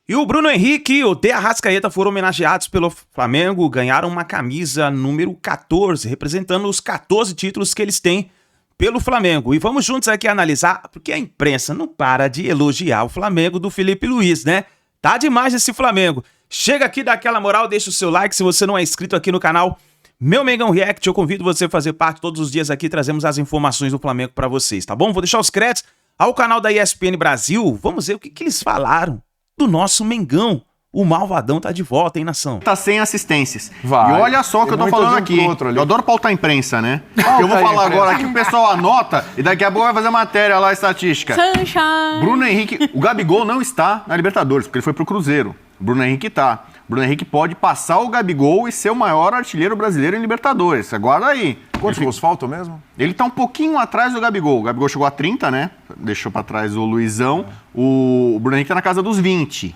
E o Bruno Henrique e o De Arrascaeta foram homenageados pelo Flamengo, ganharam uma camisa número 14, representando os 14 títulos que eles têm pelo Flamengo. E vamos juntos aqui analisar, porque a imprensa não para de elogiar o Flamengo do Felipe Luiz, né? Tá demais esse Flamengo. Chega aqui, dá aquela moral, deixa o seu like se você não é inscrito aqui no canal Meu Mengão React. Eu convido você a fazer parte todos os dias aqui, trazemos as informações do Flamengo pra vocês, tá bom? Vou deixar os créditos ao canal da ESPN Brasil. Vamos ver o que eles falaram do nosso Mengão. O malvadão tá de volta, hein, nação? Tá sem assistências. Vai. E olha só o que eu tô falando aqui. Eu adoro pautar a imprensa, né? Eu vou falar agora que o pessoal anota e daqui a pouco vai fazer matéria lá, estatística. Sunshine. Bruno Henrique, o Gabigol não está na Libertadores, porque ele foi pro Cruzeiro. O Bruno Henrique tá. O Bruno Henrique pode passar o Gabigol e ser o maior artilheiro brasileiro em Libertadores. Aguarda aí. Quantos gols faltam mesmo? Ele tá um pouquinho atrás do Gabigol. O Gabigol chegou a 30, né? Deixou pra trás o Luizão. O Bruno Henrique tá na casa dos 20.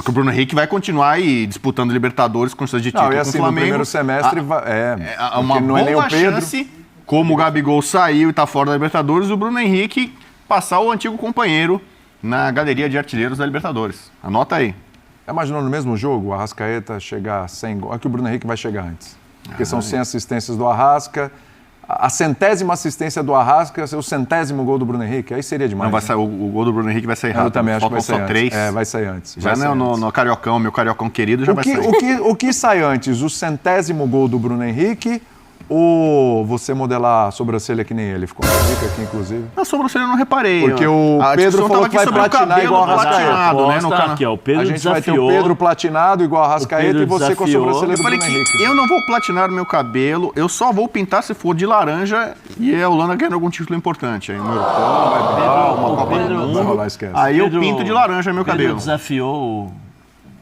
O Bruno Henrique vai continuar aí disputando Libertadores com chances de título Não, e assim, com o Flamengo. no primeiro semestre Uma não é nem boa o Pedro. chance, como o Gabigol saiu e tá fora da Libertadores, o Bruno Henrique passar o antigo companheiro na galeria de artilheiros da Libertadores. Anota aí. Imaginou no mesmo jogo o Arrascaeta chegar sem gol? Aqui o Bruno Henrique vai chegar antes. Porque são 100 assistências do Arrasca. A 100ª assistência do Arrasca, o 100º gol do Bruno Henrique, aí seria demais. Não, vai sair, o gol do Bruno Henrique vai sair rápido. Eu também acho que vai sair só antes. 3. É, vai sair antes. Já no Cariocão, meu Cariocão querido, já vai sair. O que sai antes? O 100º gol do Bruno Henrique ou você modelar a sobrancelha que nem ele? Ficou uma dica aqui, inclusive. A sobrancelha eu não reparei. Porque o Pedro falou que vai platinar igual a Arrascaeta. Né, no aqui, ó, o Pedro a gente desafiou. vai ter o Pedro platinado igual a Arrascaeta e você com a sobrancelha do Bruno Henrique. Eu não vou platinar o meu cabelo, eu só vou pintar se for de laranja e a Holanda ganhando algum título importante. Aí um europeu, uma Copa do Mundo. Vai rolar, esquece. Aí eu pinto de laranja meu cabelo. Pedro desafiou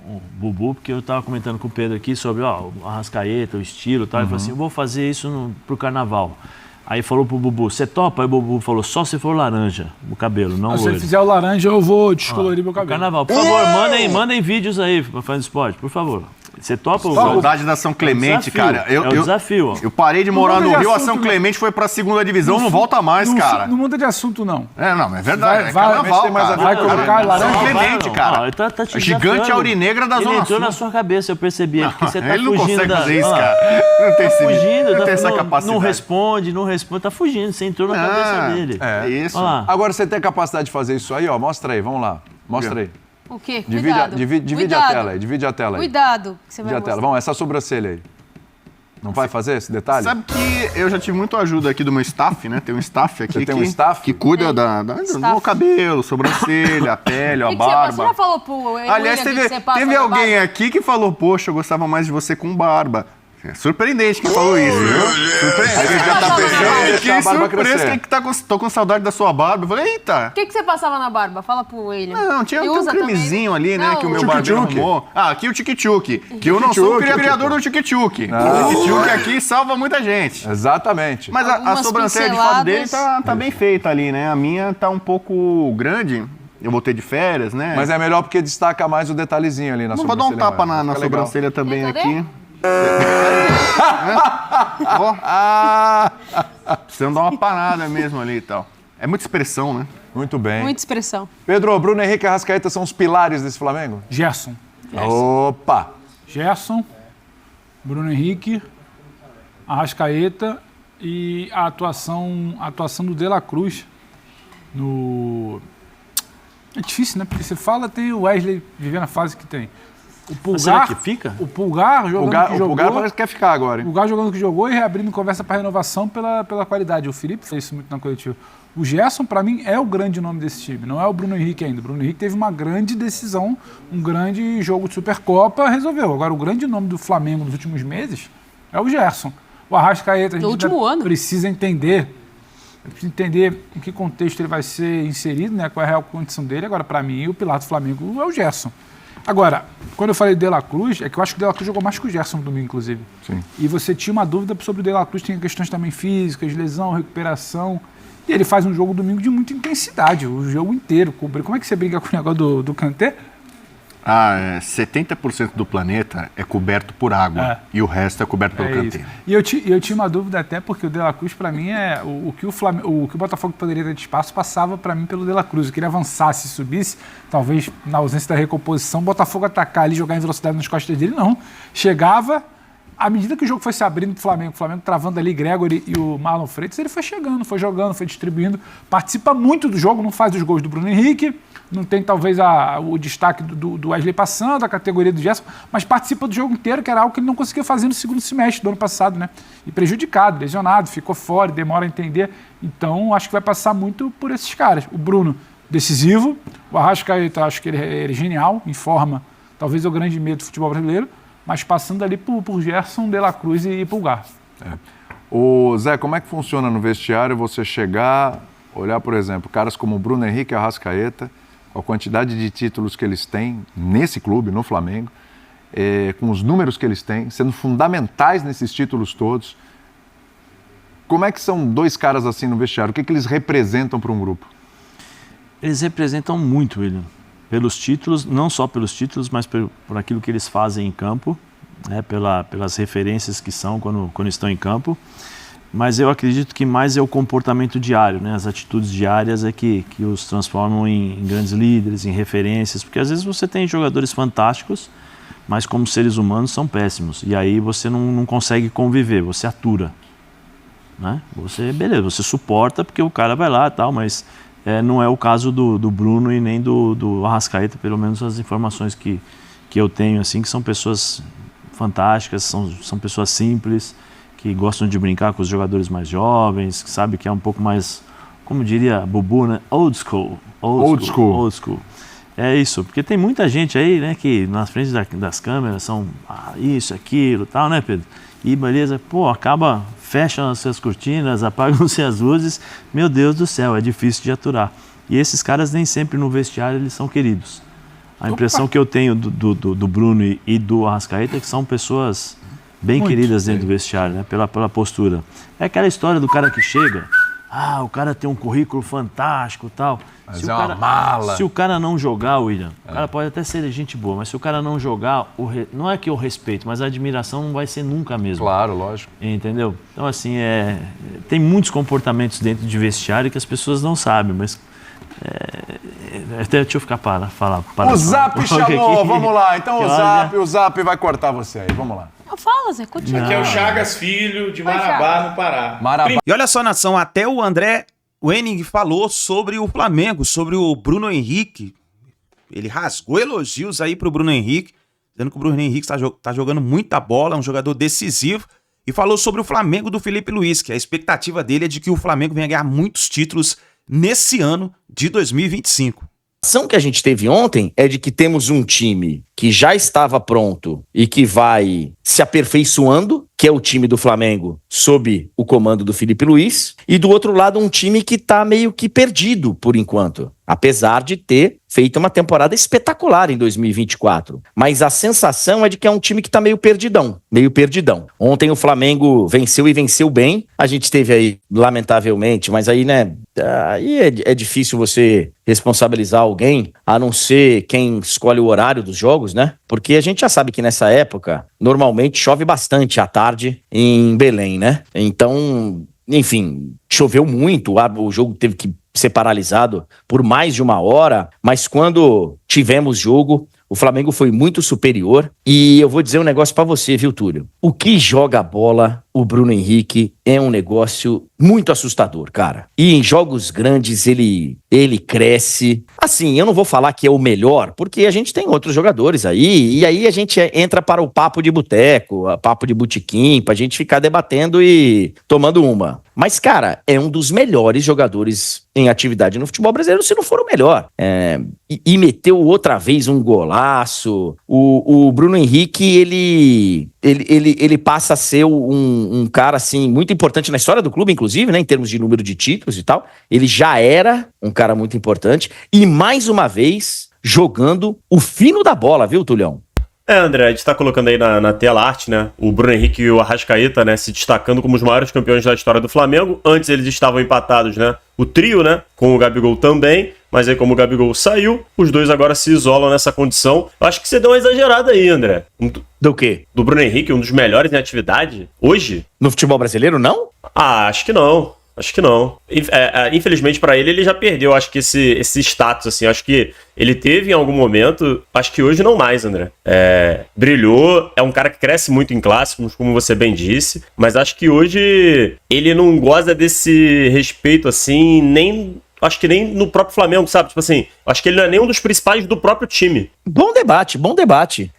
o Bubu, porque eu tava comentando com o Pedro aqui sobre o Arrascaeta, o estilo e tal. Ele falou assim, eu vou fazer isso pro carnaval. Aí falou pro Bubu, você topa? Aí o Bubu falou, só se for laranja o cabelo, não Se loiro. ele fizer o laranja, eu vou descolorir meu cabelo. Carnaval, por favor, mandem vídeos aí pra fazer esporte, por favor. Você topa o Saudade da São Clemente, cara. É o desafio. Eu parei de morar no Rio, a São assunto, Clemente foi pra segunda divisão, não volta mais, cara. Não muda de assunto, não. Não, é verdade. Vai carnaval, tem mais cara. Vai colocar laranja? São Clemente, cara. Ele tá te Gigante desafiando. aurinegra da Ele Zona entrou Sul. na sua cabeça, eu percebi. Porque você tá Ele não fugindo consegue fazer isso, Olha lá. cara. Não tem esse Fugindo, não tem essa capacidade. não responde, tá fugindo, você entrou na cabeça dele. É isso. Olha lá. Agora você tem a capacidade de fazer isso aí, ó. Mostra aí, vamos lá. Mostra aí. O quê? Divide Cuidado. a tela aí, divide a tela aí. Cuidado que você vai Divide a tela. mostrar. Vamos, essa sobrancelha aí. Não vai fazer esse detalhe? Sabe que eu já tive muito ajuda aqui do meu staff, né? Tem um staff aqui Você tem um staff? que cuida do Staff. cabelo, sobrancelha, a pele, a O que que você barba. você já falou pro Aliás, William que você passa teve na alguém barba? aqui que falou, poxa, eu gostava mais de você com barba. É surpreendente quem falou isso, viu? Surpreendente. Você já tá pensando em deixar a barba surpresa crescer. que tô com saudade da sua barba. Eu falei, eita. O que você passava na barba? Fala pro William. Não, tinha E um usa cremezinho também? ali, né, Não, que o meu o barbeiro arrumou. Ah, aqui o tique-tique. Que eu não sou o criador do tique-tique. O tique-tique aqui salva muita gente. Exatamente. Mas a Algumas sobrancelha de fato dele pinceladas. tá bem feita ali, né? A minha tá um pouco grande. Eu voltei de férias, né? Mas é melhor porque destaca mais o detalhezinho ali na Não vou sobrancelha. dar um tapa mais. na Fica legal. sobrancelha também Cadê? aqui. Precisando dar uma parada mesmo ali e tal. É muita expressão, né? Muito bem. Muita expressão. Pedro, Bruno Henrique e Arrascaeta são os pilares desse Flamengo? Gerson. Opa! Gerson, Bruno Henrique, Arrascaeta e a atuação do De La Cruz no... É difícil, né? Porque você fala, tem o Wesley vivendo a fase que tem. O Mas será Pulgar, que fica? o Pulgar jogando que O jogou. Pulgar parece que quer ficar agora, O hein? Pulgar jogando que jogou e reabrindo conversa para renovação pela qualidade. O Felipe fez isso muito na coletiva. O Gerson, para mim, é o grande nome desse time. Não é o Bruno Henrique ainda. O Bruno Henrique teve uma grande decisão, um grande jogo de Supercopa, resolveu. Agora, o grande nome do Flamengo nos últimos meses é o Gerson. O Arrascaeta, a gente último ano. precisa entender em que contexto ele vai ser inserido, né? Qual é a real condição dele. Agora, para mim, o pilar do Flamengo é o Gerson. Agora, quando eu falei do De La Cruz, é que eu acho que o De La Cruz jogou mais que o Gerson no domingo, inclusive. Sim. E você tinha uma dúvida sobre o De La Cruz, tinha questões também físicas, lesão, recuperação. E ele faz um jogo domingo de muita intensidade, o jogo inteiro. Como é que você briga com o negócio do Kanté? 70% do planeta é coberto por água e o resto é coberto pelo canteiro. E eu tinha uma dúvida até, porque o De La Cruz, para mim, é o que o Botafogo poderia ter de espaço passava para mim pelo De La Cruz. Eu queria avançar, se subisse, talvez na ausência da recomposição, o Botafogo atacar ali, jogar em velocidade nas costas dele, não. Chegava, à medida que o jogo foi se abrindo pro Flamengo, o Flamengo travando ali Gregory e o Marlon Freitas, ele foi chegando, foi jogando, foi distribuindo, participa muito do jogo, não faz os gols do Bruno Henrique, não tem talvez o destaque do Wesley passando, a categoria do Gerson, mas participa do jogo inteiro, que era algo que ele não conseguia fazer no segundo semestre do ano passado, né? E prejudicado, lesionado, ficou fora, demora a entender. Então, acho que vai passar muito por esses caras. O Bruno, decisivo. O Arrascaeta, acho que ele é genial, em forma, talvez é o grande medo do futebol brasileiro, mas passando ali por Gerson, De La Cruz e Pulgar. Ô, Zé, como é que funciona no vestiário você chegar, olhar, por exemplo, caras como o Bruno Henrique e o Arrascaeta, a quantidade de títulos que eles têm nesse clube, no Flamengo, com os números que eles têm, sendo fundamentais nesses títulos todos. Como é que são dois caras assim no vestiário? O que eles representam para um grupo? Eles representam muito, William. Pelos títulos, não só pelos títulos, mas por aquilo que eles fazem em campo, né, pelas referências que são quando estão em campo. Mas eu acredito que mais é o comportamento diário, né? As atitudes diárias é que os transformam em grandes líderes, em referências, porque às vezes você tem jogadores fantásticos, mas como seres humanos são péssimos, e aí você não consegue conviver, você atura, né? Beleza, você suporta porque o cara vai lá e tal, mas não é o caso do Bruno e nem do Arrascaeta, pelo menos as informações que eu tenho, assim, que são pessoas fantásticas, são pessoas simples, que gostam de brincar com os jogadores mais jovens, que sabe que é um pouco mais, como diria Bubu, né? Old school. É isso, porque tem muita gente aí, né, que na frente das câmeras são isso, aquilo, tal, né, Pedro? E beleza, fecham-se as cortinas, apagam-se as luzes, meu Deus do céu, é difícil de aturar. E esses caras nem sempre no vestiário eles são queridos. A impressão que eu tenho do Bruno e do Arrascaeta é que são pessoas bem muito queridas dentro do vestiário, né? Pela postura. É aquela história do cara que chega, o cara tem um currículo fantástico e tal. Mas uma mala. Se o cara não jogar, William, o cara pode até ser gente boa, mas se o cara não jogar, não é que eu respeito, mas a admiração não vai ser nunca mesmo. Claro, lógico. Entendeu? Então, assim, tem muitos comportamentos dentro de vestiário que as pessoas não sabem, mas... deixa eu ficar para falar. O Zap chamou, vamos lá. Então o Zap vai cortar você aí, vamos lá. Fala, Zé, continua. Aqui é o Chagas Filho, de Marabá, no Pará. E olha só, nação, até o André Wenning falou sobre o Flamengo, sobre o Bruno Henrique. Ele rasgou elogios aí pro Bruno Henrique, dizendo que o Bruno Henrique tá jogando muita bola, é um jogador decisivo. E falou sobre o Flamengo do Felipe Luiz, que a expectativa dele é de que o Flamengo venha ganhar muitos títulos nesse ano de 2025. A ação que a gente teve ontem é de que temos um time que já estava pronto e que vai se aperfeiçoando, que é o time do Flamengo sob o comando do Felipe Luiz, e do outro lado um time que está meio que perdido por enquanto, apesar de ter feito uma temporada espetacular em 2024. Mas a sensação é de que é um time que está meio perdidão. Ontem o Flamengo venceu e venceu bem. A gente teve aí, lamentavelmente, mas aí, né, aí é difícil você responsabilizar alguém, a não ser quem escolhe o horário dos jogos, né? Porque a gente já sabe que nessa época, normalmente chove bastante à tarde em Belém, né? Então, enfim, choveu muito, o jogo teve que ser paralisado por mais de uma hora, mas quando tivemos jogo, o Flamengo foi muito superior. E eu vou dizer um negócio pra você, viu, Túlio? O que joga bola, o Bruno Henrique, é um negócio muito assustador, cara. E em jogos grandes ele cresce. Assim, eu não vou falar que é o melhor, porque a gente tem outros jogadores aí, e aí a gente entra para o papo de boteco, papo de botequim, pra gente ficar debatendo e tomando uma. Mas, cara, é um dos melhores jogadores em atividade no futebol brasileiro, se não for o melhor. E meteu outra vez um golaço. O Bruno Henrique, ele passa a ser um cara, assim, muito importante na história do clube, inclusive, né, em termos de número de títulos e tal. Ele já era um cara muito importante e, mais uma vez, jogando o fino da bola, viu, Tulhão? André, a gente tá colocando aí na tela arte, né? O Bruno Henrique e o Arrascaeta, né? Se destacando como os maiores campeões da história do Flamengo. Antes eles estavam empatados, né? O trio, né? Com o Gabigol também. Mas aí, como o Gabigol saiu, os dois agora se isolam nessa condição. Eu acho que você deu uma exagerada aí, André. Do quê? Do Bruno Henrique, um dos melhores em atividade, hoje? No futebol brasileiro, não? Ah, acho que não. Acho que não. Infelizmente pra ele já perdeu, acho que esse status, assim. Acho que ele teve em algum momento, acho que hoje não mais, André. Brilhou, é um cara que cresce muito em clássicos, como você bem disse, mas acho que hoje ele não goza desse respeito, assim, nem... Acho que nem no próprio Flamengo, sabe? Tipo assim, acho que ele não é nem um dos principais do próprio time. Bom debate, bom debate.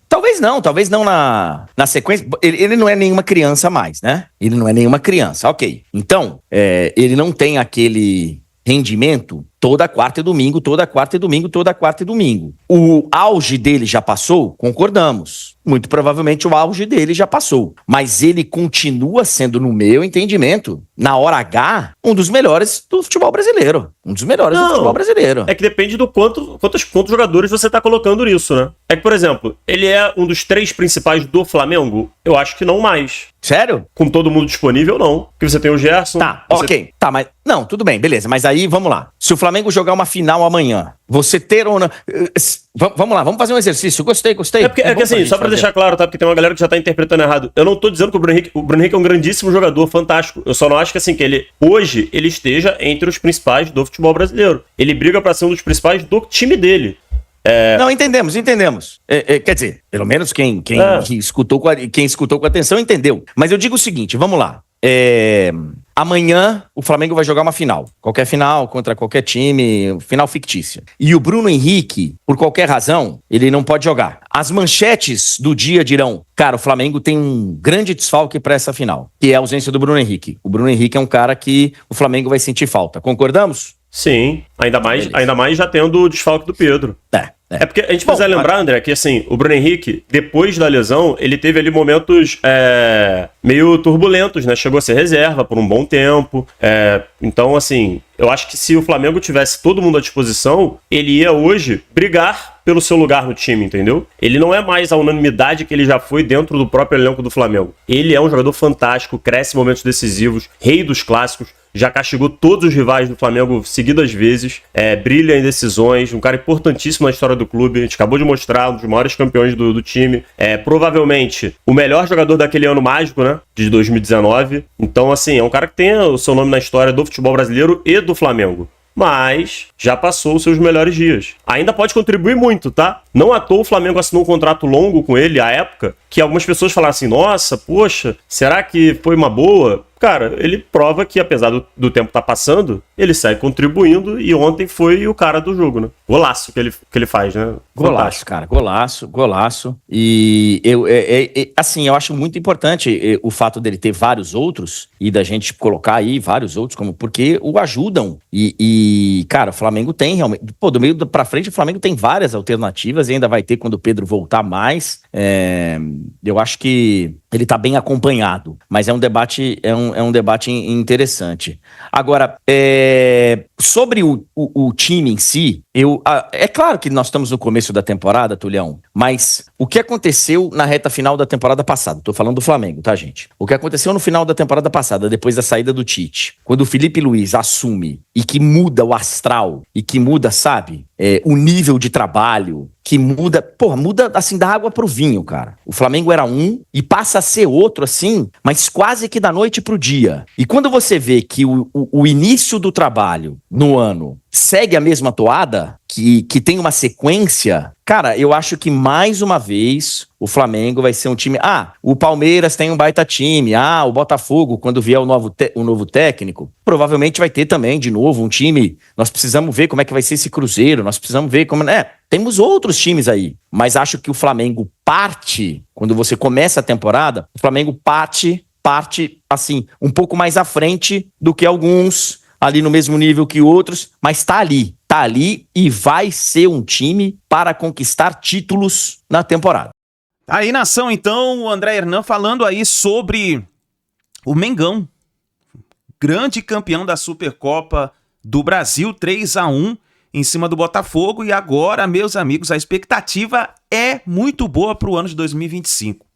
Talvez não na sequência. Ele não é nenhuma criança mais, né? Ele não é nenhuma criança, ok. Então, ele não tem aquele rendimento toda quarta e domingo, toda quarta e domingo, toda quarta e domingo. O auge dele já passou? Concordamos. Muito provavelmente o auge dele já passou. Mas ele continua sendo, no meu entendimento, na hora H, um dos melhores do futebol brasileiro. Um dos melhores do futebol brasileiro. É que depende do quantos jogadores você tá colocando nisso, né? É que, por exemplo, ele é um dos 3 principais do Flamengo? Eu acho que não mais. Sério? Com todo mundo disponível, não. Porque você tem o Gerson. Tá, ok. Tá, mas... Não, tudo bem, beleza. Mas aí, vamos lá. Se o Flamengo jogar uma final amanhã, você ter ou não... Vamos lá, vamos fazer um exercício. Gostei. É que assim, só pra deixar claro, tá? Porque tem uma galera que já tá interpretando errado. Eu não tô dizendo que o Bruno Henrique é um grandíssimo jogador, fantástico. Eu só não acho que, assim, que hoje ele esteja entre os principais do futebol brasileiro. Ele briga pra ser um dos principais do time dele. Não, entendemos. Quer dizer, pelo menos quem escutou com atenção entendeu. Mas eu digo o seguinte, vamos lá. Amanhã o Flamengo vai jogar uma final. Qualquer final, contra qualquer time, final fictícia. E o Bruno Henrique, por qualquer razão, ele não pode jogar. As manchetes do dia dirão, cara, o Flamengo tem um grande desfalque pra essa final, que é a ausência do Bruno Henrique. O Bruno Henrique é um cara que o Flamengo vai sentir falta. Concordamos? Sim, ainda mais já tendo o desfalque do Pedro. É porque a gente precisa lembrar, André, que assim, o Bruno Henrique, depois da lesão, ele teve ali momentos meio turbulentos, né? Chegou a ser reserva por um bom tempo. Então, assim, eu acho que se o Flamengo tivesse todo mundo à disposição, ele ia hoje brigar pelo seu lugar no time, entendeu? Ele não é mais a unanimidade que ele já foi dentro do próprio elenco do Flamengo. Ele é um jogador fantástico, cresce em momentos decisivos, rei dos clássicos, já castigou todos os rivais do Flamengo seguidas vezes, brilha em decisões, um cara importantíssimo na história do clube, a gente acabou de mostrar, um dos maiores campeões do time, provavelmente o melhor jogador daquele ano mágico, né, de 2019, então assim, é um cara que tem o seu nome na história do futebol brasileiro e do Flamengo. Mas já passou os seus melhores dias. Ainda pode contribuir muito, tá? Não à toa o Flamengo assinou um contrato longo com ele à época, que algumas pessoas falaram assim, nossa, poxa, será que foi uma boa? Cara, ele prova que apesar do tempo estar passando, ele segue contribuindo e ontem foi o cara do jogo, né? Golaço que ele faz, né? Golaço, cara, golaço. E assim, eu acho muito importante o fato dele ter vários outros e da gente colocar aí vários outros, porque o ajudam. E cara, o Flamengo tem realmente... Pô, do meio pra frente o Flamengo tem várias alternativas e ainda vai ter quando o Pedro voltar mais. Eu acho que ele tá bem acompanhado, mas é um debate interessante. Agora, sobre o time em si, é claro que nós estamos no começo da temporada, Tulhão, mas o que aconteceu na reta final da temporada passada, tô falando do Flamengo, tá, gente? O que aconteceu no final da temporada passada, depois da saída do Tite, quando o Felipe Luiz assume e que muda o astral, e que muda, sabe, o nível de trabalho, que muda assim da água pro vinho, cara. O Flamengo era um e passa a ser outro assim, mas quase que da noite pro dia. E quando você vê que o início do trabalho no ano segue a mesma toada, que tem uma sequência, cara, eu acho que mais uma vez o Flamengo vai ser um time... o Palmeiras tem um baita time, o Botafogo, quando vier o novo técnico, provavelmente vai ter também, de novo, um time... Nós precisamos ver como é que vai ser esse Cruzeiro, nós precisamos ver como... Temos outros times aí, mas acho que o Flamengo parte, quando você começa a temporada, o Flamengo parte, assim, um pouco mais à frente do que alguns, ali no mesmo nível que outros, mas tá ali e vai ser um time para conquistar títulos na temporada. Aí, nação, então, o André Hernan falando aí sobre o Mengão, grande campeão da Supercopa do Brasil, 3-1 em cima do Botafogo, e agora, meus amigos, a expectativa é muito boa para o ano de 2025.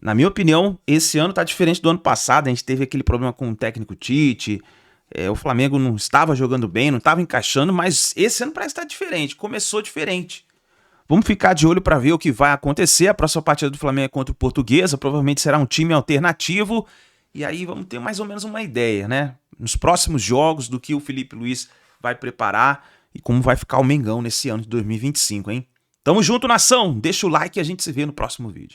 Na minha opinião, esse ano tá diferente do ano passado, a gente teve aquele problema com o técnico Tite, O Flamengo não estava jogando bem, não estava encaixando, mas esse ano parece estar diferente, começou diferente. Vamos ficar de olho para ver o que vai acontecer. A próxima partida do Flamengo é contra o Portuguesa, provavelmente será um time alternativo, e aí vamos ter mais ou menos uma ideia, né? Nos próximos jogos do que o Felipe Luiz vai preparar e como vai ficar o Mengão nesse ano de 2025, hein? Tamo junto, nação! Deixa o like e a gente se vê no próximo vídeo.